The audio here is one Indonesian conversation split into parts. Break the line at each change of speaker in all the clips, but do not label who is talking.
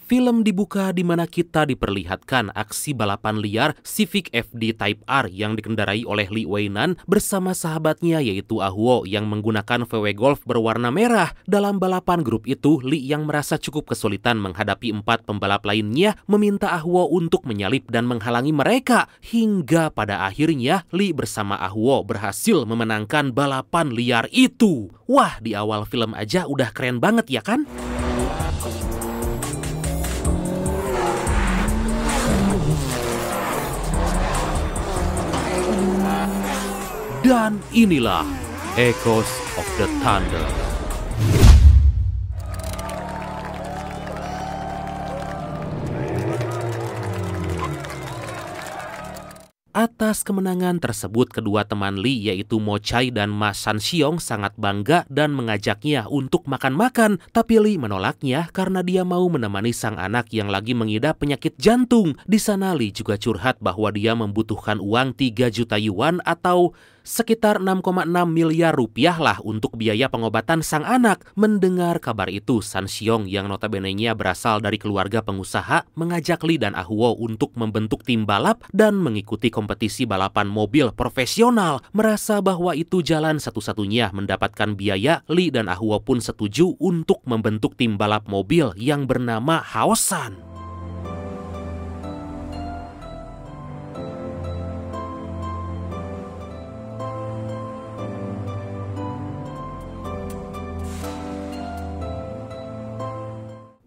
Film dibuka di mana kita diperlihatkan aksi balapan liar Civic FD Type R yang dikendarai oleh Li Weinan bersama sahabatnya yaitu Ah Huo yang menggunakan VW Golf berwarna merah. Dalam balapan grup itu, Li yang merasa cukup kesulitan menghadapi 4 pembalap lainnya meminta Ah Huo untuk menyalip dan menghalangi mereka. Hingga pada akhirnya Li bersama Ah Huo berhasil memenangkan balapan liar itu. Wah, di awal film aja udah keren banget ya kan? Dan inilah Echoes of the Thunder. Atas kemenangan tersebut, kedua teman Li yaitu Mo Chai dan Ma Shanxiong sangat bangga dan mengajaknya untuk makan-makan. Tapi Li menolaknya karena dia mau menemani sang anak yang lagi mengidap penyakit jantung. Di sana Li juga curhat bahwa dia membutuhkan uang 3 juta yuan atau sekitar 6,6 miliar rupiah lah untuk biaya pengobatan sang anak. Mendengar kabar itu, Shanxiong yang notabene-nya berasal dari keluarga pengusaha mengajak Li dan Ah Huo untuk membentuk tim balap dan mengikuti kompetisi balapan mobil profesional. Merasa bahwa itu jalan satu-satunya mendapatkan biaya, Li dan Ah Huo pun setuju untuk membentuk tim balap mobil yang bernama Haosan.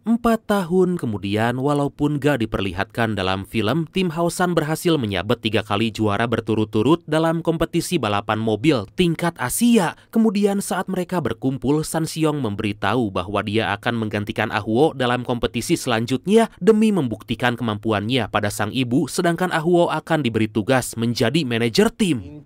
Empat tahun kemudian, walaupun gak diperlihatkan dalam film, tim Haosan berhasil menyabet 3 kali juara berturut-turut dalam kompetisi balapan mobil tingkat Asia. Kemudian saat mereka berkumpul, Shanxiong memberitahu bahwa dia akan menggantikan Ah Huo dalam kompetisi selanjutnya demi membuktikan kemampuannya pada sang ibu, sedangkan Ah Huo akan diberi tugas menjadi manajer tim.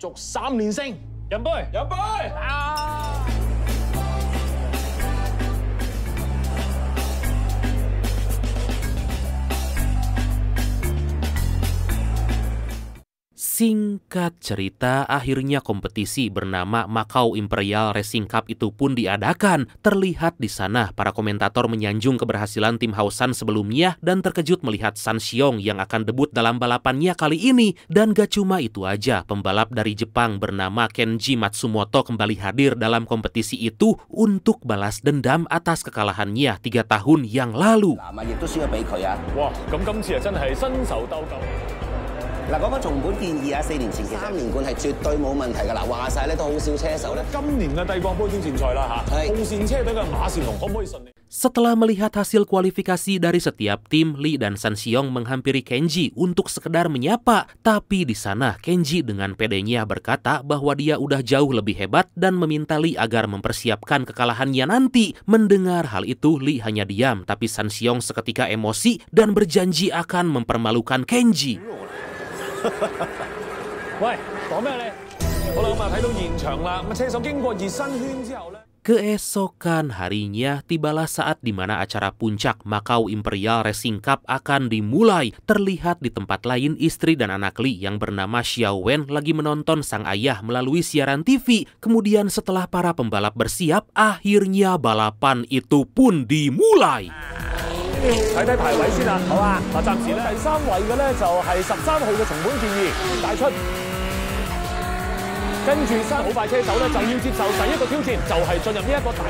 Singkat cerita, akhirnya kompetisi bernama Macau Imperial Racing Cup itu pun diadakan. Terlihat di sana para komentator menyanjung keberhasilan tim Haosan sebelumnya dan terkejut melihat Shanxiong yang akan debut dalam balapannya kali ini. Dan gak cuma itu aja, pembalap dari Jepang bernama Kenji Matsumoto kembali hadir dalam kompetisi itu untuk balas dendam atas kekalahannya 3 tahun yang lalu.
Wah, 咁今次真係新手鬥舊。
嗱，講翻重本建議啊，4年前其實3連冠係絕對冇問題㗎。嗱，話晒咧都好少車手咧。
今年嘅帝國杯挑戰賽啦嚇，紅線車隊嘅馬善龍可唔可以順利？
Setelah melihat hasil kualifikasi dari setiap tim, Li dan Shanxiong menghampiri Kenji untuk sekedar menyapa. Tapi di sana Kenji dengan pedenya berkata bahwa dia udah jauh lebih hebat dan meminta Li agar mempersiapkan kekalahannya nanti. Mendengar hal itu, Li hanya diam, tapi Shanxiong seketika emosi dan berjanji akan mempermalukan Kenji.
喂，講咩你？好啦，咁啊睇到現場啦，咁車手經過熱身圈之後咧。
Keesokan harinya, tibalah saat di mana acara puncak Macau Imperial Racing Cup akan dimulai. Terlihat di tempat lain, istri dan anak Li yang bernama Xiao Wen lagi menonton sang ayah melalui siaran TV. Kemudian setelah para pembalap bersiap, akhirnya balapan itu pun dimulai.
睇睇排位先啦，好啊！嗱，暫時咧第3位嘅咧就係13號嘅松本健二帶出，跟住3好快車手咧就要接受第一個挑戰，就係進入呢一個大。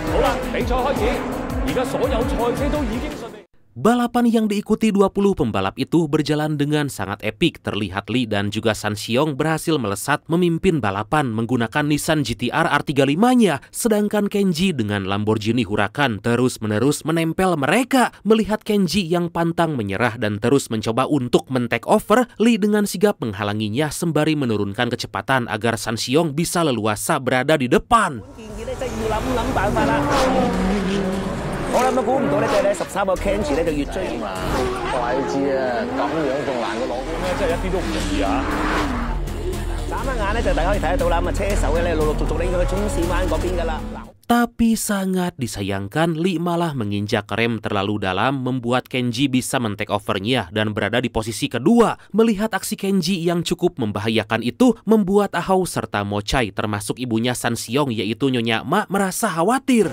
好啦，比賽開始，而家所有賽車都已經順利。
Balapan yang diikuti 20 pembalap itu berjalan dengan sangat epik. Terlihat Li dan juga San Xiong berhasil melesat memimpin balapan menggunakan Nissan GT-R R35-nya. Sedangkan Kenji dengan Lamborghini Huracan terus-menerus menempel mereka. Melihat Kenji yang pantang menyerah dan terus mencoba untuk men-take over, Li dengan sigap menghalanginya sembari menurunkan kecepatan agar San Xiong bisa leluasa berada di depan.
我諗都估唔到咧，即係咧13個 Kenji 咧就越追越慢。
怪知啊，咁樣仲難過攞冠咩？真係一啲都唔容易啊！
眨一眼咧就大家可以睇得到啦，咁啊車手咧陸陸續續拎咗去中線灣嗰邊噶啦。
Tapi sangat disayangkan, Li malah menginjak rem terlalu dalam membuat Kenji bisa men-take over-nya dan berada di posisi kedua. Melihat aksi Kenji yang cukup membahayakan itu, membuat Ahau serta Mo Chai termasuk ibunya San Xiong yaitu Nyonya Ma merasa khawatir.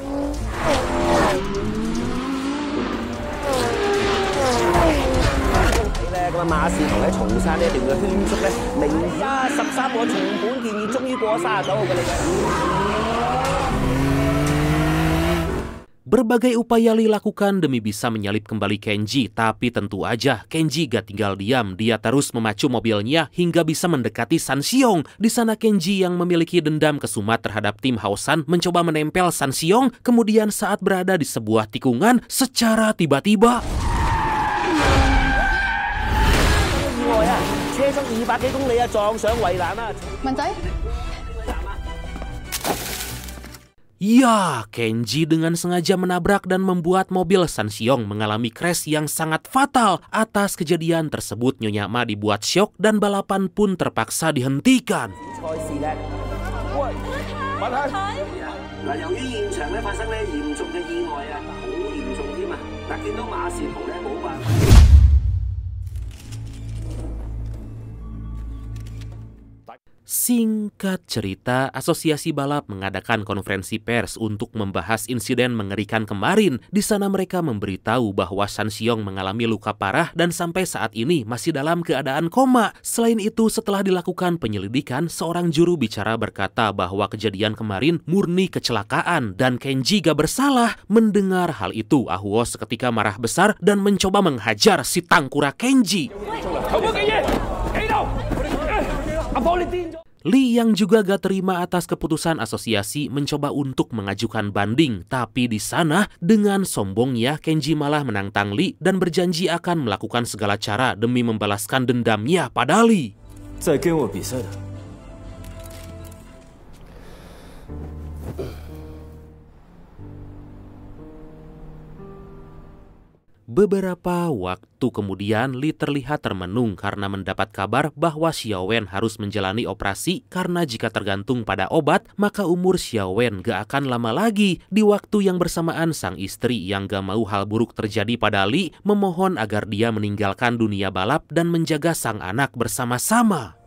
Berbagai upaya Li lakukan demi bisa menyalip kembali Kenji, tapi tentu aja Kenji gak tinggal diam. Dia terus memacu mobilnya hingga bisa mendekati San Xiong. Di sana Kenji yang memiliki dendam kesumat terhadap tim Haosan mencoba menempel San Xiong. Kemudian saat berada di sebuah tikungan, secara tiba-tiba ya, Kenji dengan sengaja menabrak dan membuat mobil San Xiong mengalami crash yang sangat fatal. Atas kejadian tersebut, Nyonya Ma dibuat syok dan balapan pun terpaksa dihentikan. Singkat cerita, Asosiasi Balap mengadakan konferensi pers untuk membahas insiden mengerikan kemarin. Di sana mereka memberitahu bahwa San Xiong mengalami luka parah dan sampai saat ini masih dalam keadaan koma. Selain itu, setelah dilakukan penyelidikan, seorang juru bicara berkata bahwa kejadian kemarin murni kecelakaan dan Kenji gak bersalah. Mendengar hal itu, Ahuo seketika marah besar dan mencoba menghajar si tangkura Kenji. Li yang juga gak terima atas keputusan asosiasi mencoba untuk mengajukan banding. Tapi di sana dengan sombongnya Kenji malah menantang Li dan berjanji akan melakukan segala cara demi membalaskan dendamnya pada Li. Beberapa waktu kemudian, Li terlihat termenung karena mendapat kabar bahwa Xiaowen harus menjalani operasi karena jika tergantung pada obat, maka umur Xiaowen gak akan lama lagi. Di waktu yang bersamaan, sang istri yang gak mau hal buruk terjadi pada Li memohon agar dia meninggalkan dunia balap dan menjaga sang anak bersama-sama.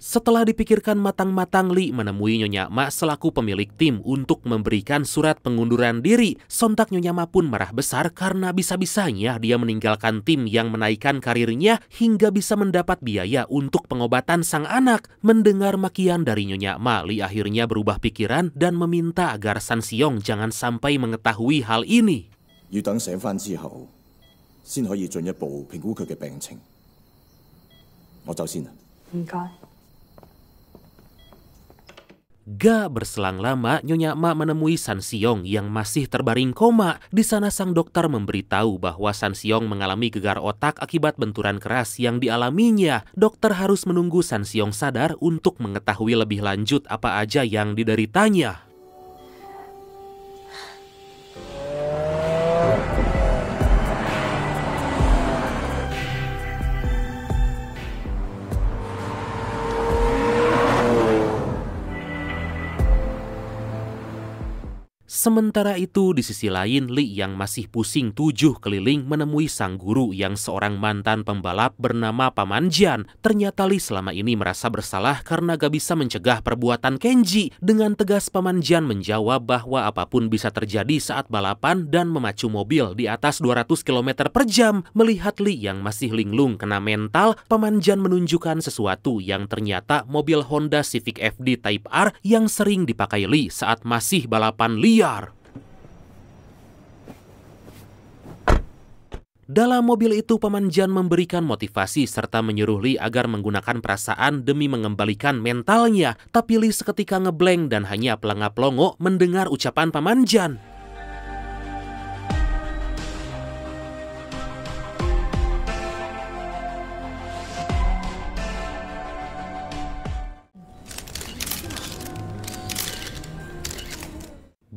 Setelah dipikirkan matang-matang, Li menemui Nyonya Ma selaku pemilik tim untuk memberikan surat pengunduran diri. Sontak Nyonya Ma pun marah besar karena bisa-bisanya dia meninggalkan tim yang menaikkan karirnya hingga bisa mendapat biaya untuk pengobatan sang anak. Mendengar makian dari Nyonya Ma, Li akhirnya berubah pikiran dan meminta agar San Xiong jangan sampai mengetahui hal ini.
要等醒返之後，先可以進一步評估佢嘅病情。我走先啦。唔該。
Gak berselang lama, Nyonya Ma menemui San Xiong yang masih terbaring koma. Di sana sang dokter memberitahu bahwa San Xiong mengalami gegar otak akibat benturan keras yang dialaminya. Dokter harus menunggu San Xiong sadar untuk mengetahui lebih lanjut apa aja yang dideritanya. Sementara itu di sisi lain, Li yang masih pusing 7 keliling menemui sang guru yang seorang mantan pembalap bernama Paman Jian. Ternyata Li selama ini merasa bersalah karena gak bisa mencegah perbuatan Kenji. Dengan tegas Paman Jian menjawab bahwa apapun bisa terjadi saat balapan dan memacu mobil di atas 200 km per jam. Melihat Li yang masih linglung kena mental, Paman Jian menunjukkan sesuatu yang ternyata mobil Honda Civic FD Type R yang sering dipakai Li saat masih balapan liar. Dalam mobil itu, Paman Jian memberikan motivasi serta menyuruh Li agar menggunakan perasaan demi mengembalikan mentalnya. Tapi Li seketika ngeblank dan hanya pelangap-pelongo mendengar ucapan Paman Jian.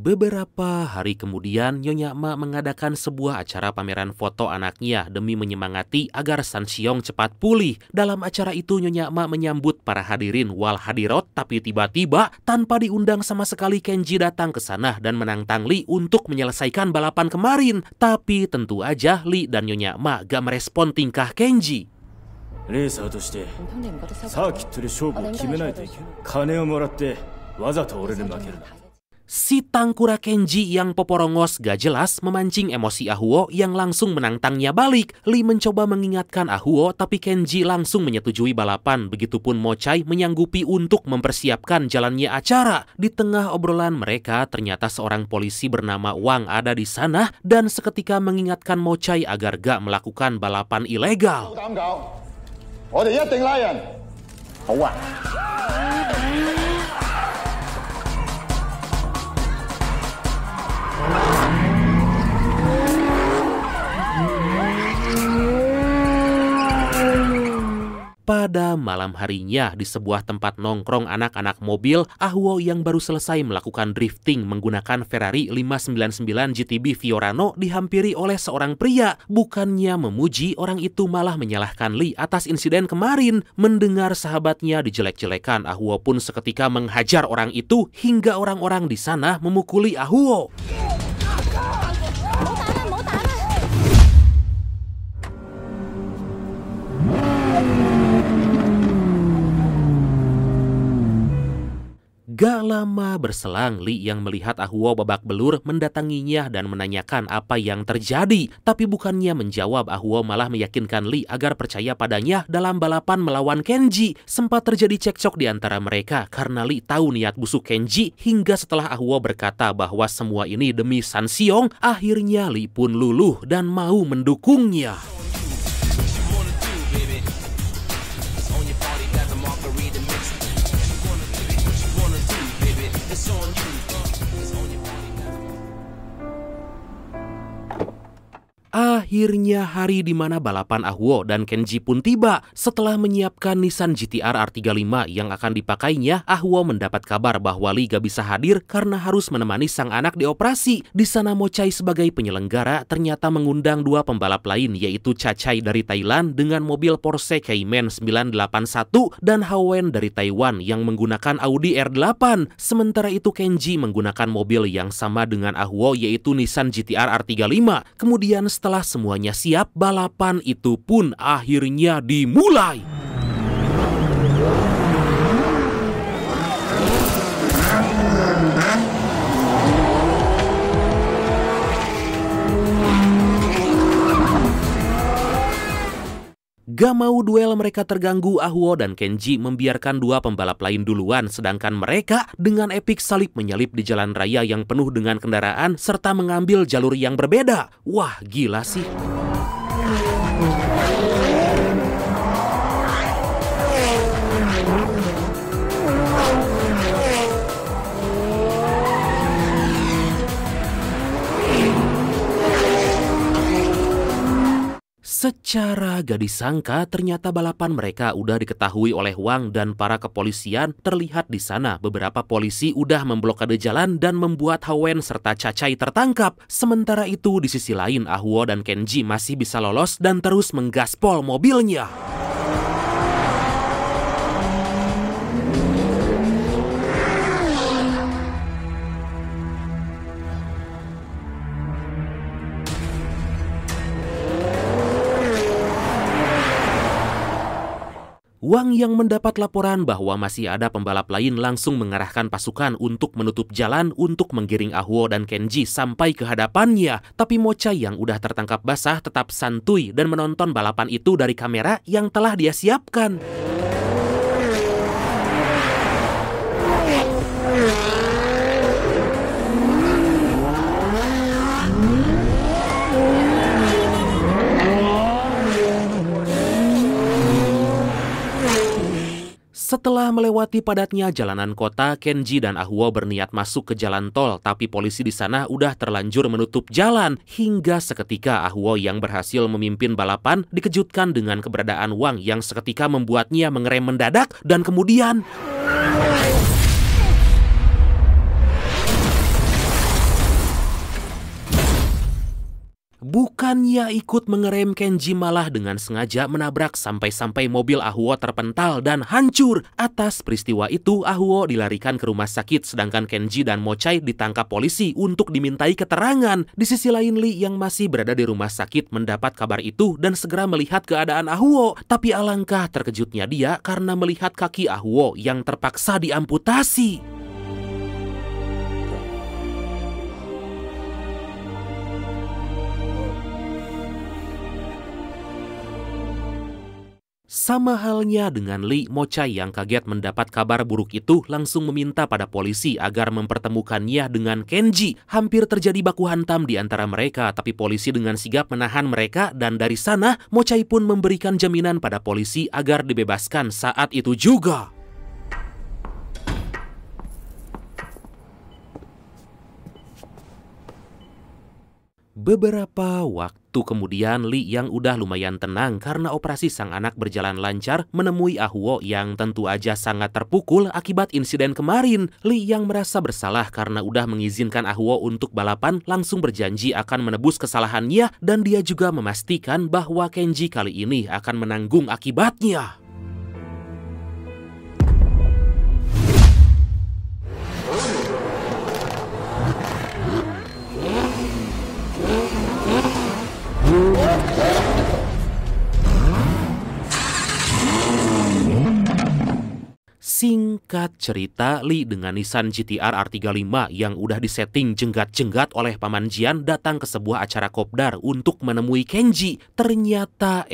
Beberapa hari kemudian, Nyonya Ma mengadakan sebuah acara pameran foto anaknya demi menyemangati agar San Xiong cepat pulih. Dalam acara itu, Nyonya Ma menyambut para hadirin wal hadirat, tapi tiba-tiba tanpa diundang sama sekali Kenji datang ke sana dan menantang Li untuk menyelesaikan balapan kemarin. Tapi tentu aja Li dan Nyonya Ma gak merespon tingkah Kenji.
レーサーとしてサーキットで勝負を決めないといけない。金をもらってわざと俺に負けるな。
Si tangkura Kenji yang poporongos gak jelas memancing emosi Ahuo yang langsung menantangnya balik. Li mencoba mengingatkan Ahuo tapi Kenji langsung menyetujui balapan. Begitupun Mochai menyanggupi untuk mempersiapkan jalannya acara. Di tengah obrolan mereka ternyata seorang polisi bernama Wang ada di sana dan seketika mengingatkan Mochai agar gak melakukan balapan ilegal. Pada malam harinya, di sebuah tempat nongkrong anak-anak mobil, Ahuo yang baru selesai melakukan drifting menggunakan Ferrari 599 GTB Fiorano dihampiri oleh seorang pria. Bukannya memuji, orang itu malah menyalahkan Li atas insiden kemarin. Mendengar sahabatnya dijelek-jelekan, Ahuo pun seketika menghajar orang itu hingga orang-orang di sana memukuli Ahuo. Gak lama berselang, Li yang melihat Ahuo babak belur mendatanginya dan menanyakan apa yang terjadi. Tapi bukannya menjawab, Ahuo malah meyakinkan Li agar percaya padanya dalam balapan melawan Kenji. Sempat terjadi cekcok di antara mereka karena Li tahu niat busuk Kenji. Hingga setelah Ahuo berkata bahwa semua ini demi San Xiong, akhirnya Li pun luluh dan mau mendukungnya. Akhirnya hari di mana balapan Ahuo dan Kenji pun tiba. Setelah menyiapkan Nissan GT-R R35 yang akan dipakainya, Ahuo mendapat kabar bahwa Li gak bisa hadir karena harus menemani sang anak di operasi. Di sana Mochai sebagai penyelenggara ternyata mengundang 2 pembalap lain, yaitu Chachai dari Thailand dengan mobil Porsche Cayman 981 dan Hawen dari Taiwan yang menggunakan Audi R8. Sementara itu Kenji menggunakan mobil yang sama dengan Ahuo, yaitu Nissan GT-R R35. Kemudian setelah semuanya siap, balapan itu pun akhirnya dimulai. Gak mau duel mereka terganggu, Ahuo dan Kenji membiarkan 2 pembalap lain duluan, sedangkan mereka dengan epik salip menyalip di jalan raya yang penuh dengan kendaraan serta mengambil jalur yang berbeda. Wah, gila sih. Secara gak disangka, ternyata balapan mereka udah diketahui oleh Wang dan para kepolisian. Terlihat di sana beberapa polisi udah memblokade jalan dan membuat Hawen serta Chachai tertangkap. Sementara itu di sisi lain, Ahuo dan Kenji masih bisa lolos dan terus menggaspol mobilnya. Wang yang mendapat laporan bahwa masih ada pembalap lain langsung mengarahkan pasukan untuk menutup jalan untuk menggiring Ah Huo dan Kenji sampai ke hadapannya. Tapi Mo Chai yang udah tertangkap basah tetap santuy dan menonton balapan itu dari kamera yang telah dia siapkan. Setelah melewati padatnya jalanan kota, Kenji dan Ah Huo berniat masuk ke jalan tol, tapi polisi di sana udah terlanjur menutup jalan. Hingga seketika Ah Huo yang berhasil memimpin balapan dikejutkan dengan keberadaan Wang yang seketika membuatnya mengerem mendadak dan kemudian bukannya ikut mengerem, Kenji malah dengan sengaja menabrak sampai-sampai mobil Ah Huo terpental dan hancur. Atas peristiwa itu, Ah Huo dilarikan ke rumah sakit sedangkan Kenji dan Mo Chai ditangkap polisi untuk dimintai keterangan. Di sisi lain, Lee yang masih berada di rumah sakit mendapat kabar itu dan segera melihat keadaan Ah Huo. Tapi alangkah terkejutnya dia karena melihat kaki Ah Huo yang terpaksa diamputasi. Sama halnya dengan Lee, Mo Chai yang kaget mendapat kabar buruk itu langsung meminta pada polisi agar mempertemukannya dengan Kenji. Hampir terjadi baku hantam di antara mereka, tapi polisi dengan sigap menahan mereka dan dari sana Mo Chai pun memberikan jaminan pada polisi agar dibebaskan saat itu juga. Beberapa waktu kemudian, Lee yang udah lumayan tenang karena operasi sang anak berjalan lancar menemui Ah Huo yang tentu aja sangat terpukul akibat insiden kemarin. Lee yang merasa bersalah karena udah mengizinkan Ah Huo untuk balapan langsung berjanji akan menebus kesalahannya dan dia juga memastikan bahwa Kenji kali ini akan menanggung akibatnya. Singkat cerita, Lee dengan Nissan GT-R R35 yang udah disetting jenggat-jenggat oleh Paman Jian datang ke sebuah acara kopdar untuk menemui Kenji. Ternyata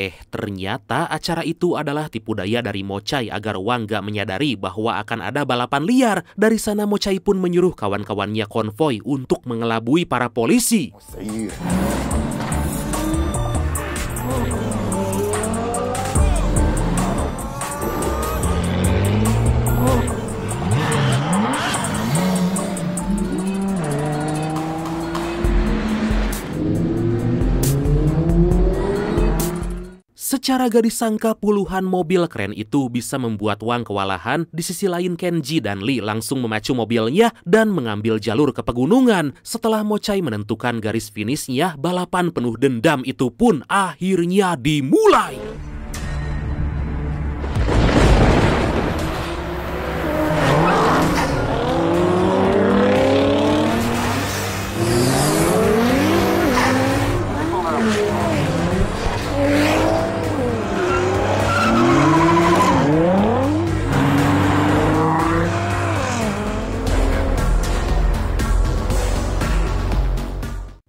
acara itu adalah tipu daya dari Mo Chai agar Wang gak menyadari bahwa akan ada balapan liar. Dari sana Mo Chai pun menyuruh kawan-kawannya konvoi untuk mengelabui para polisi. Secara gak disangka puluhan mobil keren itu bisa membuat Wang kewalahan. Di sisi lain, Kenji dan Lee langsung memacu mobilnya dan mengambil jalur ke pegunungan. Setelah Mo Chai menentukan garis finishnya, balapan penuh dendam itu pun akhirnya dimulai.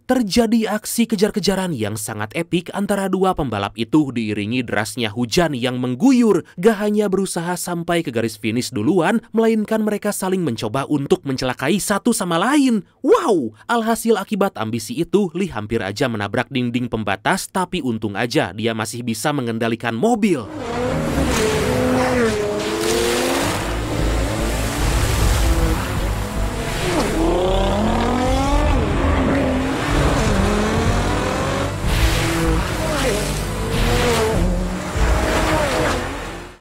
Terjadi aksi kejar-kejaran yang sangat epik antara dua pembalap itu diiringi derasnya hujan yang mengguyur. Gak hanya berusaha sampai ke garis finish duluan, melainkan mereka saling mencoba untuk mencelakai satu sama lain. Wow! Alhasil akibat ambisi itu, Lee hampir aja menabrak dinding pembatas, tapi untung aja dia masih bisa mengendalikan mobil.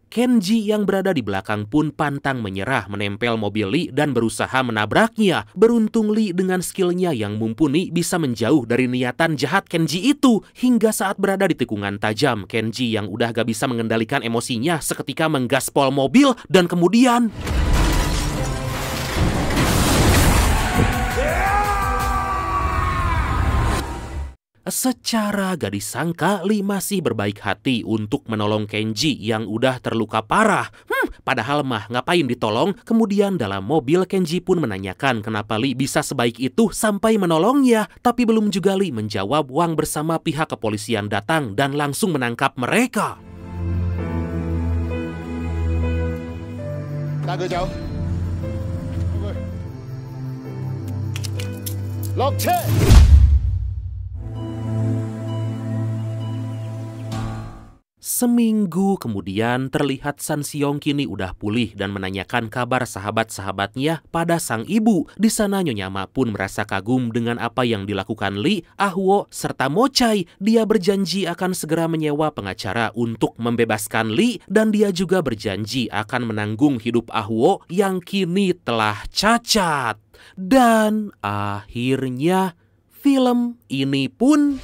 Kenji yang berada di belakang pun pantang menyerah menempel mobil Lee dan berusaha menabraknya. Beruntung Lee dengan skillnya yang mumpuni bisa menjauh dari niatan jahat Kenji itu. Hingga saat berada di tikungan tajam, Kenji yang udah gak bisa mengendalikan emosinya seketika menggaspol mobil dan kemudian Secara gak disangka, Lee masih berbaik hati untuk menolong Kenji yang udah terluka parah. Padahal mah ngapain ditolong? Kemudian dalam mobil Kenji pun menanyakan kenapa Lee bisa sebaik itu sampai menolongnya. Tapi belum juga Lee menjawab, Wang bersama pihak kepolisian datang dan langsung menangkap mereka. Seminggu kemudian terlihat San Siong kini udah pulih dan menanyakan kabar sahabat-sahabatnya pada sang ibu. Di sana Nyonya Ma pun merasa kagum dengan apa yang dilakukan Lee, Ah Wo, serta Mo Chai. Dia berjanji akan segera menyewa pengacara untuk membebaskan Lee dan dia juga berjanji akan menanggung hidup Ah Wo yang kini telah cacat. Dan akhirnya film ini pun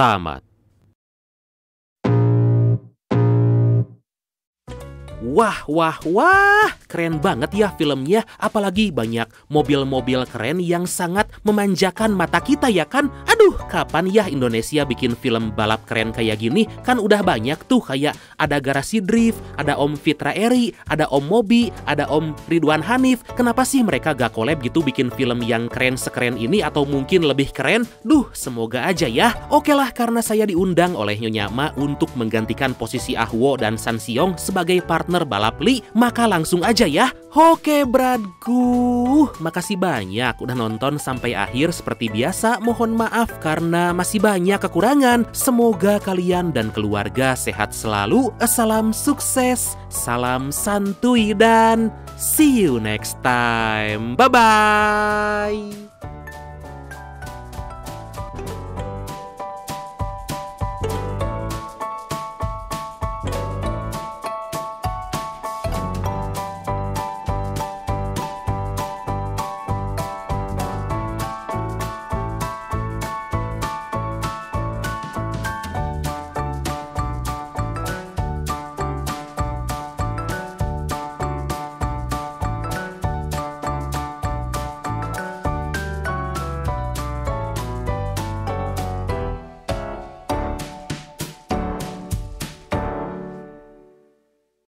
tamat. Wah, keren banget ya filmnya. Apalagi banyak mobil-mobil keren yang sangat memanjakan mata kita ya kan. Aduh, kapan ya Indonesia bikin film balap keren kayak gini? Kan udah banyak tuh, kayak ada Garasi Drift, ada Om Fitra Eri, ada Om Mobi, ada Om Ridwan Hanif. Kenapa sih mereka gak collab gitu bikin film yang keren sekeren ini atau mungkin lebih keren? Duh, semoga aja ya. Oke lah, karena saya diundang oleh Nyonya Ma untuk menggantikan posisi Ah Wo dan San Siong sebagai partner balap Lee, maka langsung aja ya. Oke bradku, makasih banyak udah nonton sampai akhir. Seperti biasa, mohon maaf karena masih banyak kekurangan. Semoga kalian dan keluarga sehat selalu. Salam sukses, salam santuy, dan see you next time. Bye-bye.